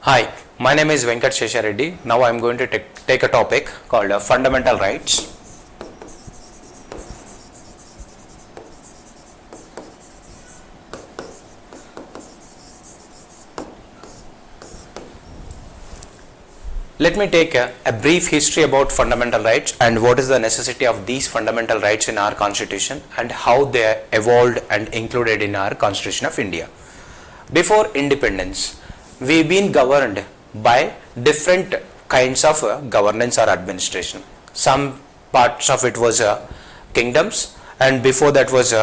Hi, my name is Venkat Sheshareddy. Now I am going to take a topic called fundamental rights. Let me take a brief history about fundamental rights and what is the necessity of these fundamental rights in our constitution and how they evolved and included in our Constitution of India. Before independence, we've been governed by different kinds of governance or administration. Some parts of it was kingdoms, and before that was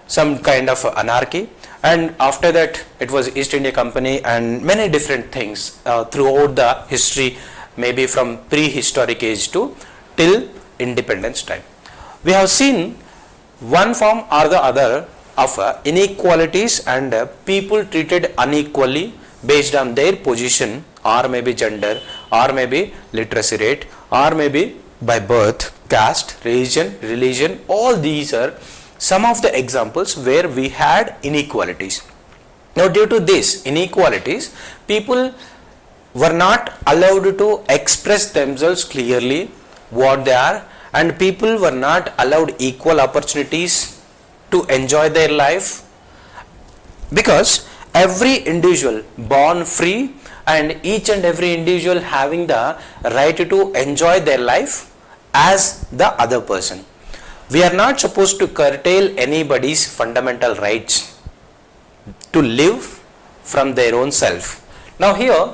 some kind of anarchy, and after that it was East India Company and many different things throughout the history, maybe from prehistoric age to till independence time. We have seen one form or the other of inequalities and people treated unequally based on their position or maybe gender or maybe literacy rate or maybe by birth, caste, religion. All these are some of the examples where we had inequalities. Now due to these inequalities, people were not allowed to express themselves clearly what they are, and people were not allowed equal opportunities to enjoy their life, because every individual born free and each and every individual having the right to enjoy their life as the other person. We are not supposed to curtail anybody's fundamental rights to live from their own self. Now here,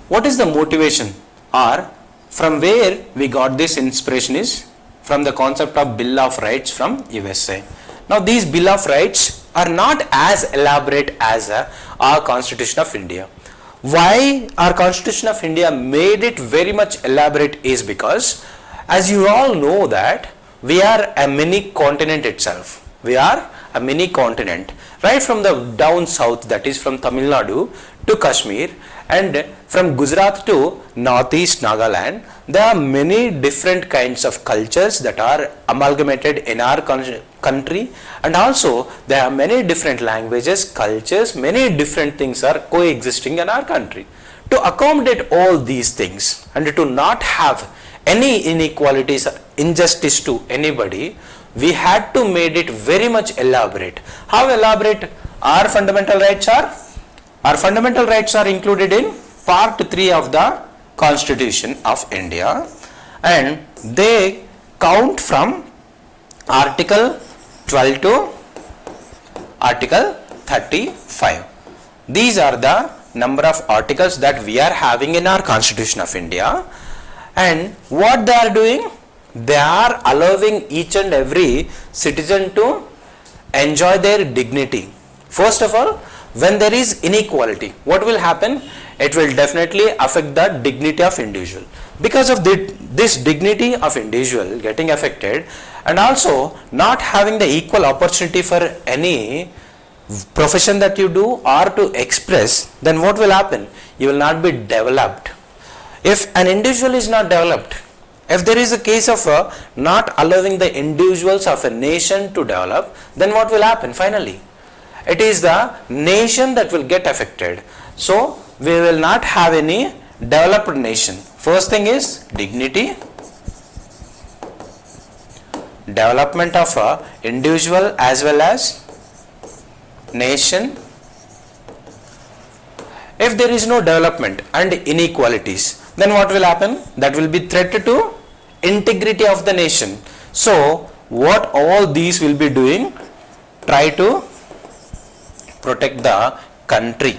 what is the motivation or from where we got this inspiration is from the concept of Bill of Rights from USA. Now these Bill of Rights are not as elaborate as our Constitution of India. Why our Constitution of India made it very much elaborate is because, as you all know, that we are a mini continent itself. We are a mini continent, right from the down south, that is from Tamil Nadu to Kashmir, and from Gujarat to northeast Nagaland. There are many different kinds of cultures that are amalgamated in our country, and also there are many different languages, cultures, many different things are coexisting in our country. To accommodate all these things and to not have any inequalities or injustice to anybody, we had to made it very much elaborate. How elaborate our fundamental rights are? Our fundamental rights are included in part 3 of the Constitution of India, and they count from Article 12 to Article 35. These are the number of articles that we are having in our Constitution of India, and what they are doing, they are allowing each and every citizen to enjoy their dignity. First of all, when there is inequality, what will happen? It will definitely affect the dignity of individual. Because of this dignity of individual getting affected, and also not having the equal opportunity for any profession that you do or to express, then what will happen? You will not be developed. If an individual is not developed, if there is a case of not allowing the individuals of a nation to develop, then what will happen finally? It is the nation that will get affected. So we will not have any developed nation. First thing is dignity, development of individual as well as nation. If there is no development and inequalities, then what will happen? That will be threat to integrity of the nation. So what all these will be doing? Try to protect the country,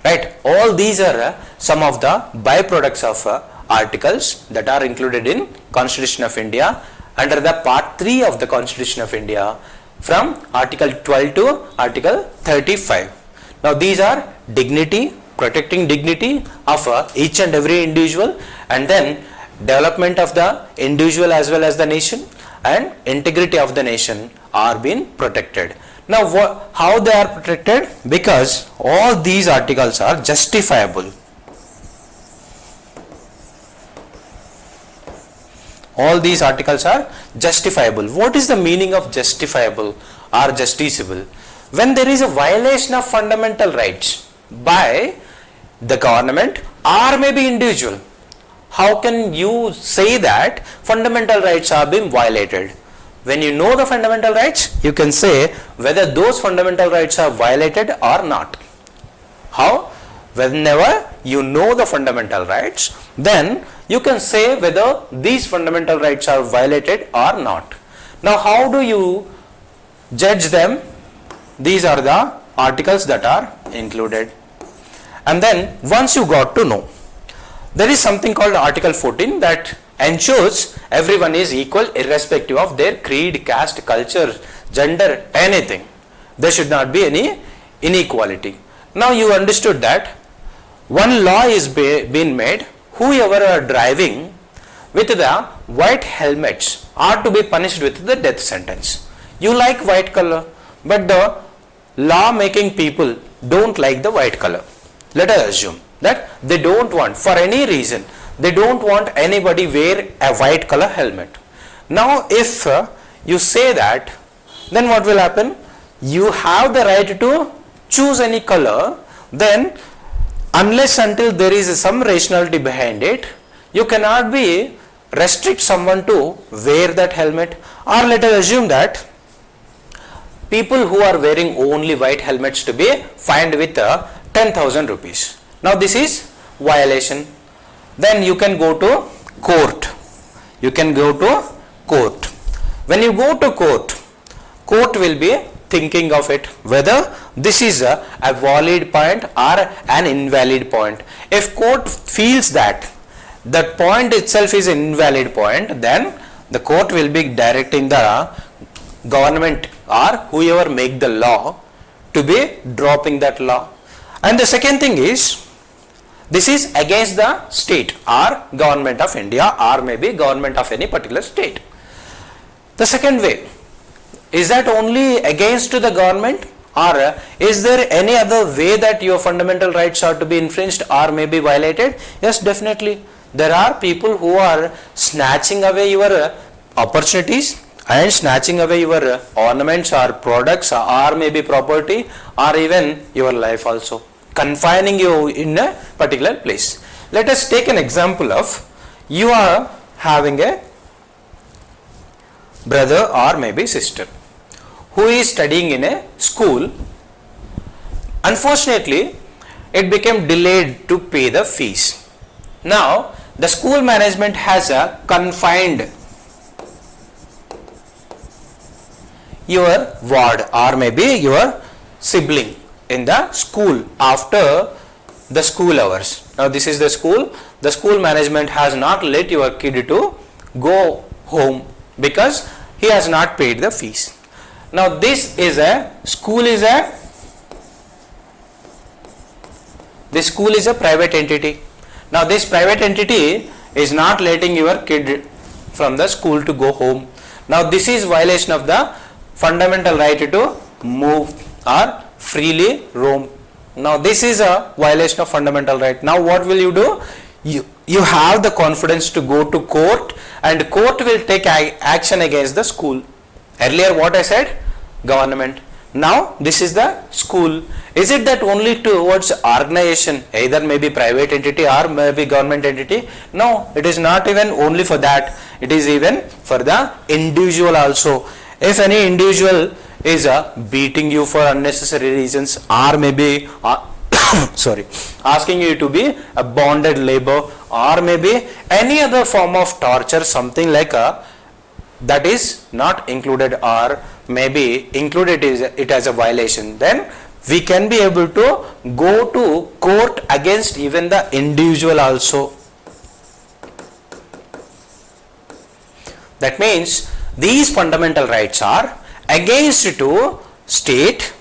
right? All these are some of the byproducts of articles that are included in Constitution of India under the part 3 of the Constitution of India from Article 12 to Article 35. Now these are dignity, protecting dignity of each and every individual, and then development of the individual as well as the nation, and integrity of the nation are being protected. Now how they are protected? Because all these articles are justifiable. All these articles are justifiable. What is the meaning of justifiable or justiciable? When there is a violation of fundamental rights by the government or maybe individual. How can you say that fundamental rights are being violated? When you know the fundamental rights, you can say whether those fundamental rights are violated or not. How? Whenever you know the fundamental rights, then you can say whether these fundamental rights are violated or not. Now, how do you judge them? These are the articles that are included. And then once you got to know, there is something called Article 14 that ensures everyone is equal irrespective of their creed, caste, culture, gender, anything. There should not be any inequality. Now you understood that one law is being made, whoever are driving with the white helmets are to be punished with the death sentence. You like white color, but the law making people don't like the white color. Let us assume that they don't want, for any reason, they don't want anybody wear a white color helmet. Now if you say that, then what will happen? You have the right to choose any color, then unless until there is some rationality behind it, you cannot be restrict someone to wear that helmet. Or let us assume that people who are wearing only white helmets to be fined with 10,000 rupees. Now this is violation. Then you can go to court. You can go to court. When you go to court, court will be thinking of it whether this is a valid point or an invalid point. If court feels that that point itself is an invalid point, then the court will be directing the government or whoever make the law to be dropping that law. And the second thing is, this is against the state or government of India or maybe government of any particular state. The second way, is that only against the government, or is there any other way that your fundamental rights are to be infringed or may be violated? Yes, definitely. There are people who are snatching away your opportunities and snatching away your ornaments or products or maybe property or even your life also, confining you in a particular place. Let us take an example of, you are having a brother or maybe sister who is studying in a school. Unfortunately, it became delayed to pay the fees. Now, the school management has confined your ward or maybe your sibling in the school after the school hours. Now, this is the school management has not let your kid to go home because he has not paid the fees. Now, this school is a private entity. Now, this private entity is not letting your kid from the school to go home. Now, this is violation of the fundamental right to move or freely roam. Now, this is a violation of fundamental right. Now, what will you do? You have the confidence to go to court, and court will take action against the school. Earlier what I said? Government. Now this is the school. Is it that only towards organization, either maybe private entity or maybe government entity? No, it is not even only for that. It is even for the individual also. If any individual is beating you for unnecessary reasons or maybe asking you to be a bonded labor or maybe any other form of torture, something like that is not included or maybe included it as a violation, then we can be able to go to court against even the individual also. That means these fundamental rights are against to state,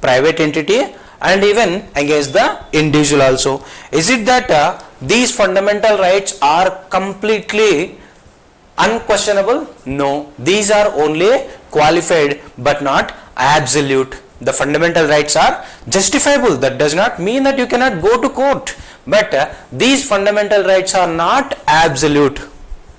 private entity and even against the individual also. Is it that these fundamental rights are completely unquestionable? No, these are only qualified but not absolute. The fundamental rights are justifiable. That does not mean that you cannot go to court, but these fundamental rights are not absolute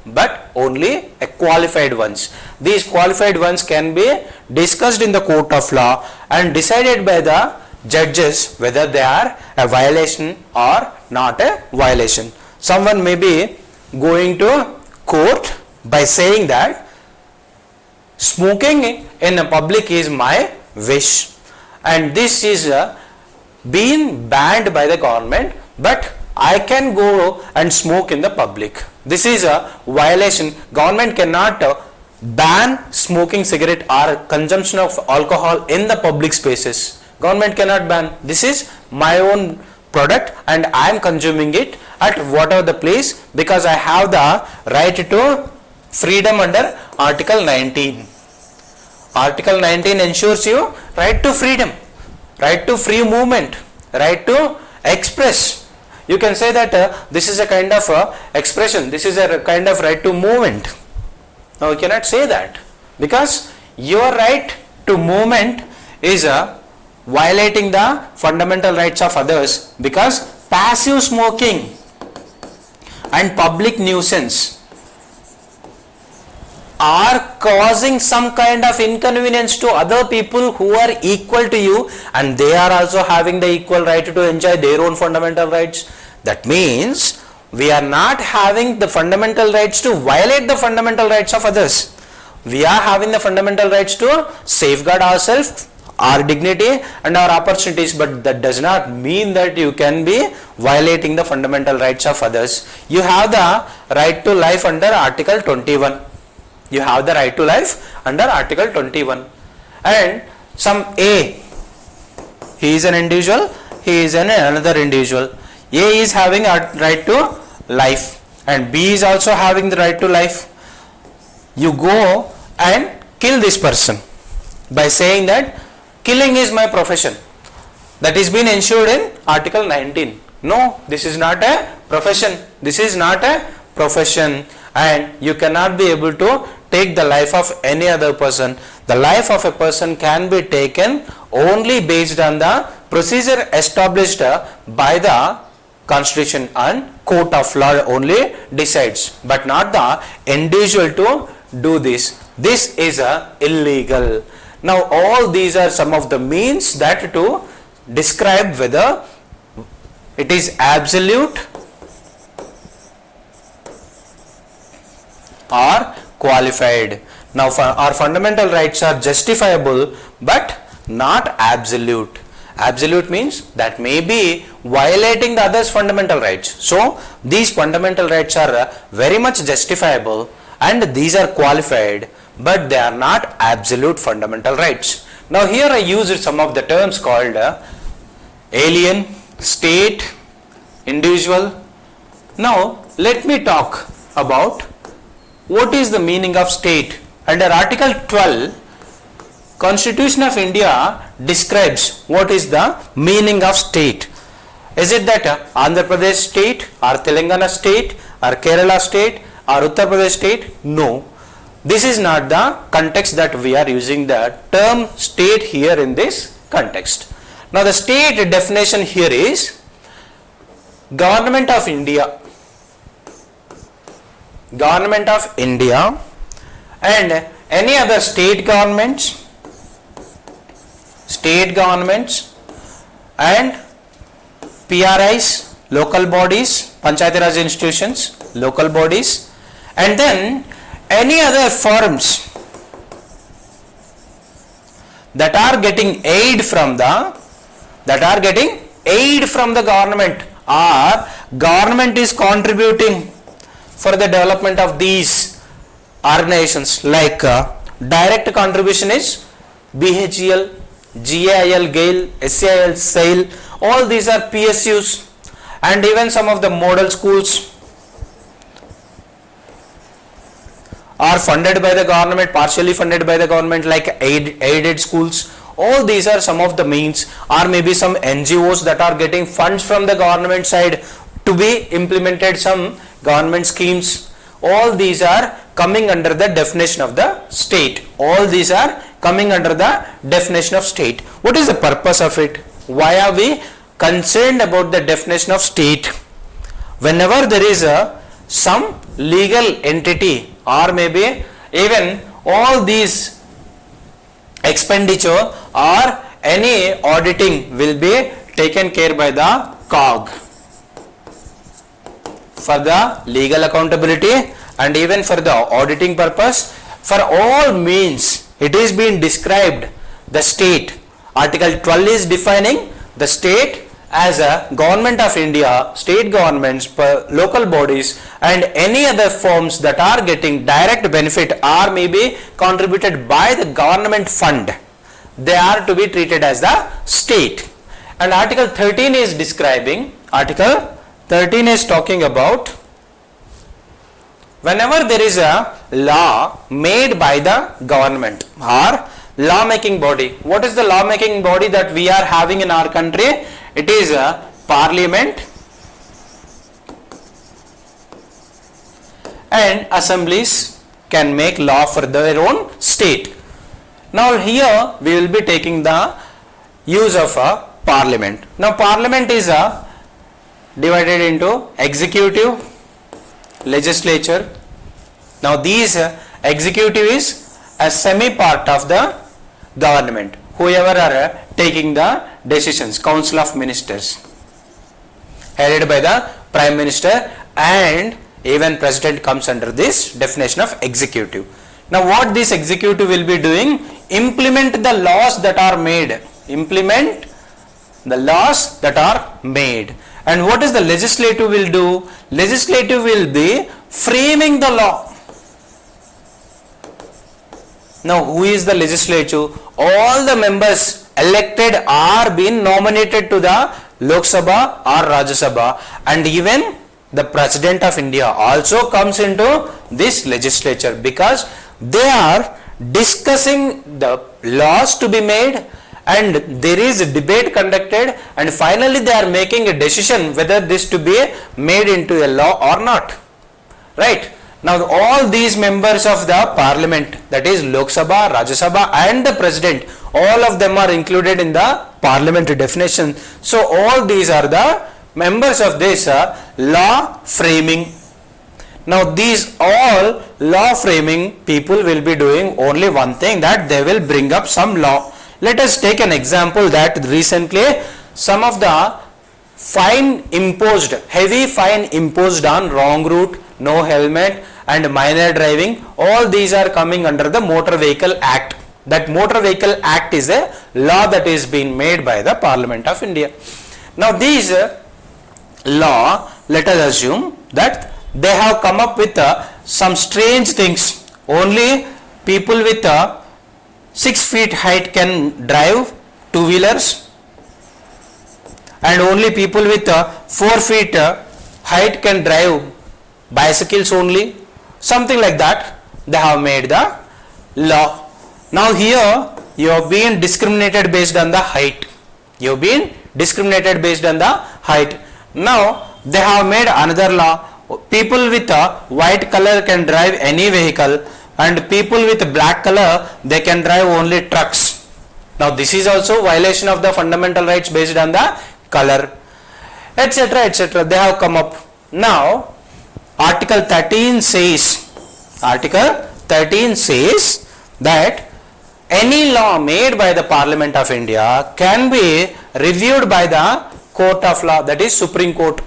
but only a qualified ones. These qualified ones can be discussed in the court of law and decided by the judges whether they are a violation or not a violation. Someone may be going to court by saying that smoking in a public is my wish, and this is been banned by the government, but I can go and smoke in the public. This is a violation. Government cannot ban smoking cigarette or consumption of alcohol in the public spaces. Government cannot ban. This is my own product and I am consuming it at whatever the place, because I have the right to freedom under Article 19. Article 19 ensures you right to freedom, right to free movement, right to express. You can say that this is a kind of expression, this is a kind of right to movement. Now you cannot say that, because your right to movement is violating the fundamental rights of others, because passive smoking and public nuisance are causing some kind of inconvenience to other people who are equal to you, and they are also having the equal right to enjoy their own fundamental rights. That means we are not having the fundamental rights to violate the fundamental rights of others. We are having the fundamental rights to safeguard ourselves, our dignity and our opportunities, but that does not mean that you can be violating the fundamental rights of others. You have the right to life under Article 21. You have the right to life under Article 21. And some A, he is an individual, he is another individual. A is having a right to life and B is also having the right to life. You go and kill this person by saying that killing is my profession. That is been ensured in Article 19. No, this is not a profession. This is not a profession, and you cannot be able to take the life of any other person. The life of a person can be taken only based on the procedure established by the Constitution, and court of law only decides, but not the individual to do this. This is illegal. Now all these are some of the means that to describe whether it is absolute or qualified. Now our fundamental rights are justifiable but not absolute. Absolute means that may be violating the other's fundamental rights. So these fundamental rights are very much justifiable and these are qualified, but they are not absolute fundamental rights. Now here I used some of the terms called alien, state, individual. Now let me talk about what is the meaning of state. Under Article 12, Constitution of India describes what is the meaning of state. Is it that Andhra Pradesh state or Telangana state or Kerala state or Uttar Pradesh state? No. This is not the context that we are using the term state here in this context. Now the state definition here is Government of India. Government of India and any other state governments and PRIs, local bodies, Panchayati Raj institutions, local bodies, and then any other firms that are getting aid from the government, or government is contributing for the development of these organizations, like direct contribution is BHEL, GAIL, GAIL, SAIL, SAIL, all these are PSUs, and even some of the model schools are funded by the government, partially funded by the government, like aided schools. All these are some of the means, or maybe some NGOs that are getting funds from the government side to be implemented some government schemes. All these are coming under the definition of the state. All these are coming under the definition of state. What is the purpose of it? Why are we concerned about the definition of state? Whenever there is some legal entity, or maybe even all these expenditure or any auditing will be taken care by the COG for the legal accountability and even for the auditing purpose. For all means, it is being described the state. Article 12 is defining the state as a government of India, state governments, local bodies and any other forms that are getting direct benefit or may be contributed by the government fund. They are to be treated as the state. And Article 13 is describing, Article 13 is talking about whenever there is a law made by the government or law-making body. What is the law-making body that we are having in our country? It is a parliament and assemblies can make law for their own state. Now here we will be taking the use of a parliament. Now parliament is divided into executive, legislature. Now these executive is a semi part of the government, whoever are taking the decisions, council of ministers headed by the prime minister, and even president comes under this definition of executive. Now what this executive will be doing? Implement the laws that are made. Implement the laws that are made. And what is the legislative will do? Legislative will be framing the law. Now who is the legislature? All the members elected are being nominated to the Lok Sabha or Rajya Sabha, and even the President of India also comes into this legislature because they are discussing the laws to be made and there is a debate conducted and finally they are making a decision whether this to be made into a law or not. Right? Now all these members of the parliament, that is Lok Sabha, Rajya Sabha and the president, all of them are included in the parliament definition. So all these are the members of this law framing. Now these all law framing people will be doing only one thing, that they will bring up some law. Let us take an example that recently some of the fine imposed, heavy fine imposed on wrong route, no helmet and minor driving, all these are coming under the Motor Vehicle Act. That Motor Vehicle Act is a law that is being made by the Parliament of India. Now these law, let us assume that they have come up with some strange things. Only people with 6 feet height can drive two-wheelers and only people with 4 feet height can drive bicycles only. Something like that they have made the law. Now here you have been discriminated based on the height. You have been discriminated based on the height. Now they have made another law. People with a white color can drive any vehicle and people with black color they can drive only trucks. Now this is also violation of the fundamental rights based on the color, etc., etc. They have come up. Now Article 13 says that any law made by the Parliament of India can be reviewed by the court of law, that is Supreme Court.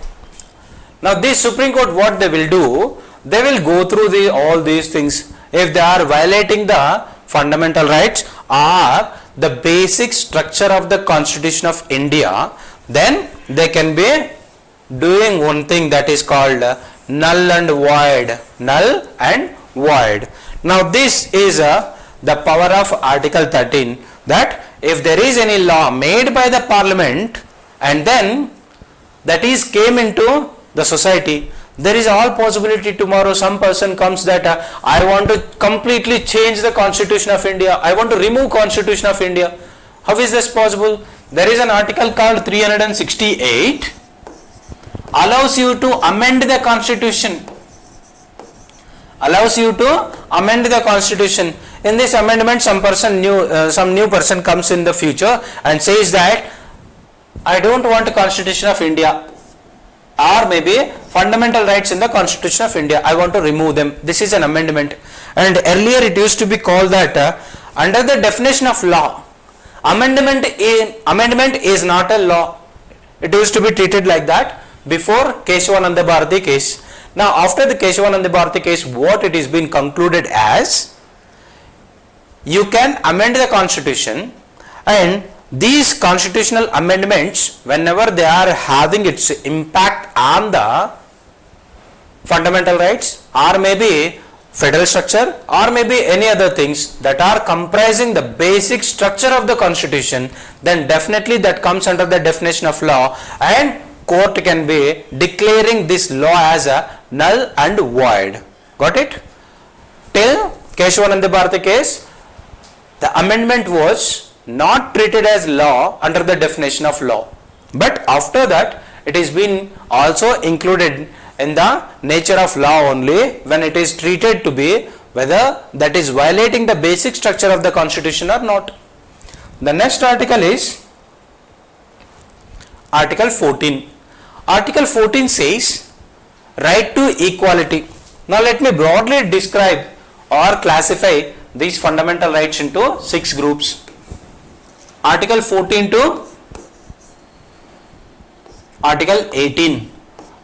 Now this Supreme Court, what they will do, they will go through all these things. If they are violating the fundamental rights or the basic structure of the Constitution of India, then they can be doing one thing that is called null and void. Null and void. Now this is the power of Article 13, that if there is any law made by the Parliament and then that is came into the society, there is all possibility tomorrow some person comes that I want to completely change the Constitution of India, I want to remove Constitution of India. How is this possible? There is an article called 368 allows you to amend the Constitution. Allows you to amend the Constitution. In this amendment, some new person comes in the future and says that I don't want a Constitution of India, or maybe fundamental rights in the Constitution of India, I want to remove them. This is an amendment. And earlier it used to be called that under the definition of law, Amendment is not a law. It used to be treated like that before Keshavananda Bharati case. Now after the Keshavananda Bharati case, what it is been concluded as, you can amend the constitution, and these constitutional amendments, whenever they are having its impact on the fundamental rights, or maybe federal structure, or maybe any other things that are comprising the basic structure of the constitution, then definitely that comes under the definition of law, and court can be declaring this law as a null and void. Got it? Till Keshavananda Bharati case, the amendment was not treated as law under the definition of law, but after that it is been also included in the nature of law only when it is treated to be whether that is violating the basic structure of the constitution or not. The next article is Article 14. Article 14 says right to equality. Now let me broadly describe or classify these fundamental rights into 6 groups. Article 14 to Article 18.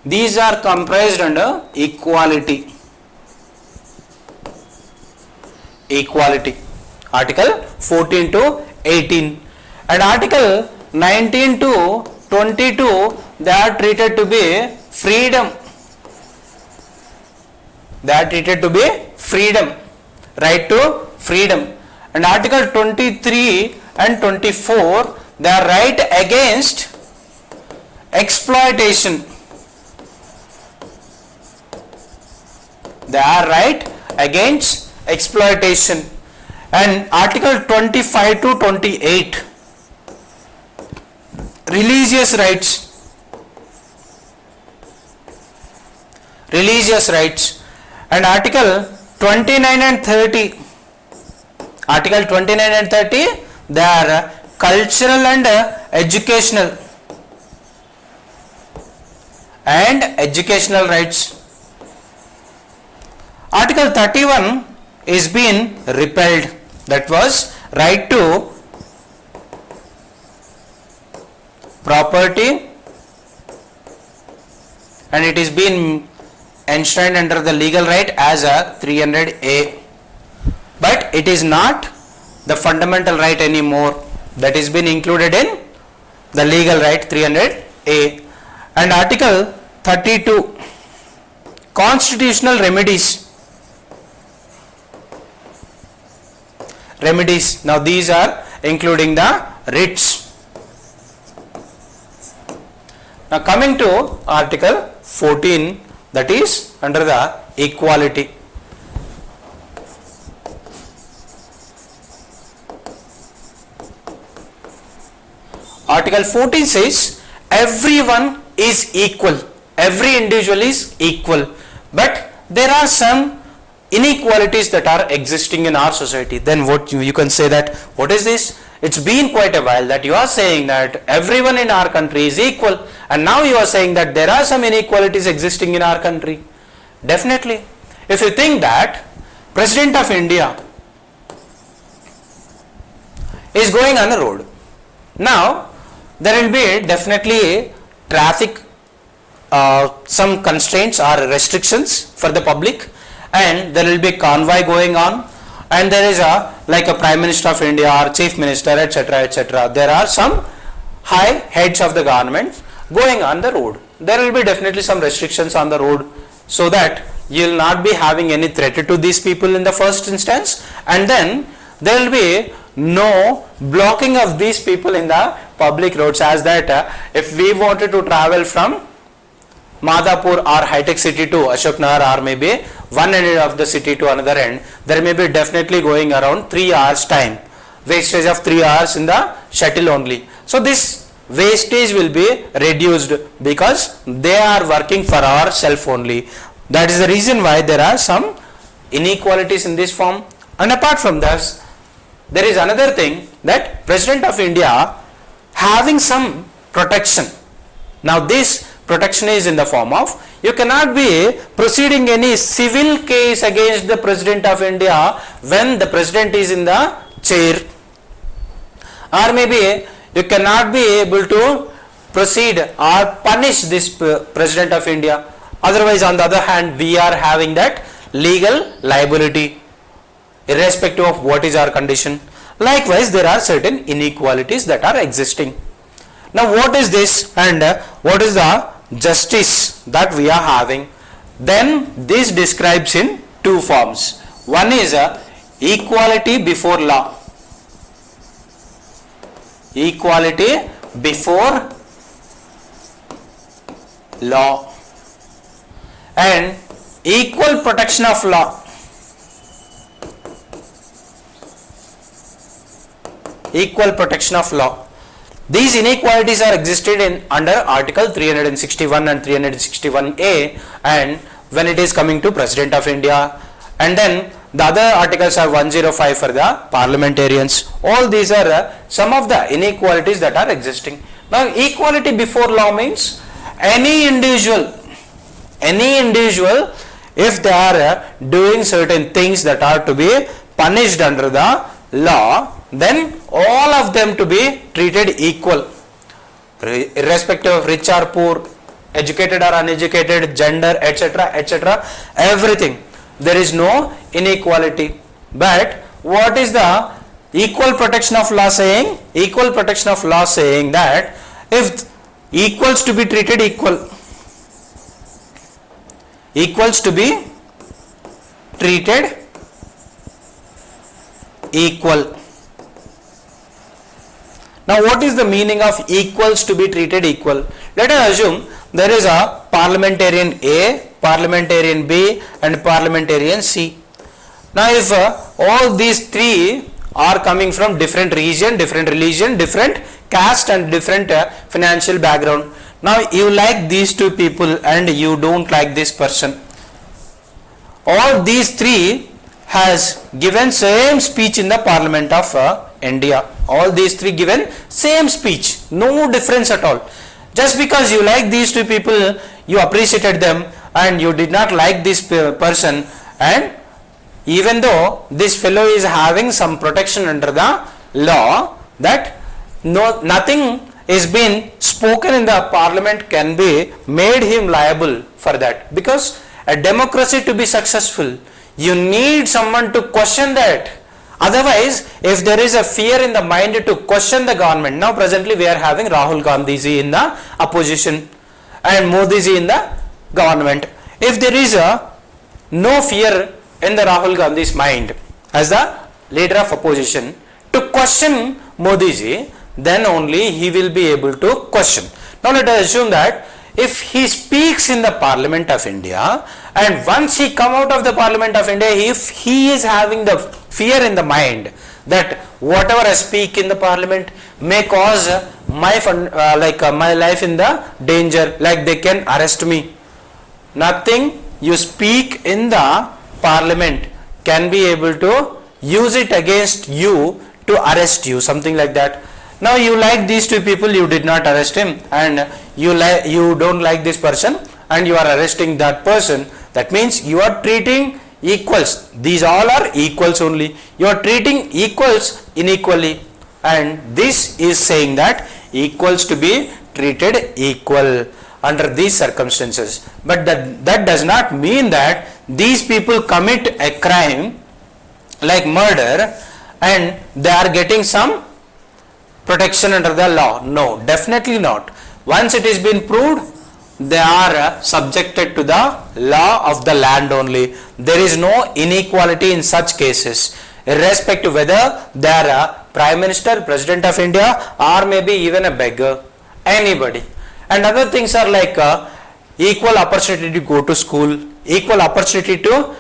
These are comprised under equality. Equality. Article 14 to 18. And Article 19 to 22, they are treated to be freedom. They are treated to be freedom. Right to freedom. And Article 23 and 24, they are right against exploitation. They are right against exploitation. And Article 25 to 28, religious rights. Religious rights. And Article 29 and 30, Article 29 and 30, they are cultural and educational rights. Article 31 is being repealed. That was right to property, and it is being enshrined under the legal right as a 300A. But it is not the fundamental right anymore. That is been included in the legal right 300A. And Article 32, constitutional remedies. Remedies. Now these are including the writs. Now coming to Article 14, that is under the equality. Article 14 says everyone is equal, every individual is equal, but there are some inequalities that are existing in our society. Then what you can say that, what is this? It's been quite a while that you are saying that everyone in our country is equal, and now you are saying that there are some inequalities existing in our country. Definitely. If you think that President of India is going on a road, now there will be definitely traffic, some constraints or restrictions for the public, and there will be convoy going on, and there is a like a Prime Minister of India or Chief Minister, etc., etc. There are some high heads of the government going on the road. There will be definitely some restrictions on the road, so that you will not be having any threat to these people in the first instance, and then there will be no blocking of these people in the public roads, as that if we wanted to travel from Madhapur or High-Tech City to Ashoknagar, or maybe one end of the city to another end, there may be definitely going around 3 hours time, wastage of 3 hours in the shuttle only. So this wastage will be reduced because they are working for ourselves only. That is the reason why there are some inequalities in this form. And apart from this, there is another thing, that President of India having some protection. Now this protection is in the form of, you cannot be proceeding any civil case against the President of India when the President is in the chair, or maybe you cannot be able to proceed or punish this President of India. Otherwise, on the other hand, we are having that legal liability irrespective of what is our condition. Likewise, there are certain inequalities that are existing. Now, what is this and what is the justice that we are having? Then this describes in two forms. One is equality before law. Equality before law and equal protection of law. Equal protection of law. These inequalities are existed in under Article 361 and 361A, and when it is coming to President of India, and then the other articles are 105 for the parliamentarians. All these are some of the inequalities that are existing. Now, equality before law means any individual, if they are doing certain things that are to be punished under the law, then all of them to be treated equal, irrespective of rich or poor, educated or uneducated, gender, etc., etc., everything. There is no inequality. But what is the equal protection of law saying? Equal protection of law saying that if equals to be treated equal, equals to be treated equal. Now, what is the meaning of equals to be treated equal? Let us assume there is a parliamentarian A, parliamentarian B and parliamentarian C. Now, if all these three are coming from different region, different religion, different caste and different financial background. Now, you like these two people and you don't like this person. All these three has given same speech in the Parliament of India. All these three given same speech, no difference at all. Just because you like these two people, you appreciated them, and you did not like this person, and even though this fellow is having some protection under the law, that nothing is been spoken in the parliament can be made him liable for that, because a democracy to be successful, you need someone to question that. Otherwise, if there is a fear in the mind to question the government, now presently we are having Rahul Gandhi ji in the opposition and Modi ji in the government. If there is no fear in the Rahul Gandhi's mind as the leader of opposition to question Modi ji, then only he will be able to question. Now let us assume that if he speaks in the Parliament of India, and once he come out of the Parliament of India, if he is having the fear in the mind that whatever I speak in the Parliament may cause my my life in the danger, like they can arrest me. Nothing you speak in the Parliament can be able to use it against you to arrest you, something like that. Now you like these two people, you did not arrest him, and you don't like this person and you are arresting that person. That means you are treating equals. These all are equals only. You are treating equals unequally, and this is saying that equals to be treated equal under these circumstances. But that does not mean that these people commit a crime like murder and they are getting some protection under the law. No, definitely not. Once it is been proved, they are subjected to the law of the land only. There is no inequality in such cases, irrespective whether they are a Prime Minister, President of India, or maybe even a beggar, anybody. And other things are like equal opportunity to go to school, equal opportunity to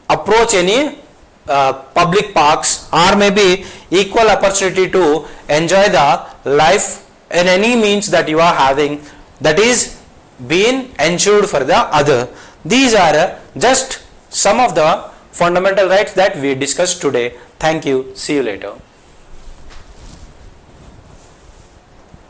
approach any public parks, or maybe equal opportunity to enjoy the life in any means that you are having, that is being ensured for the other. These are just some of the fundamental rights that we discussed today. Thank you. See you later.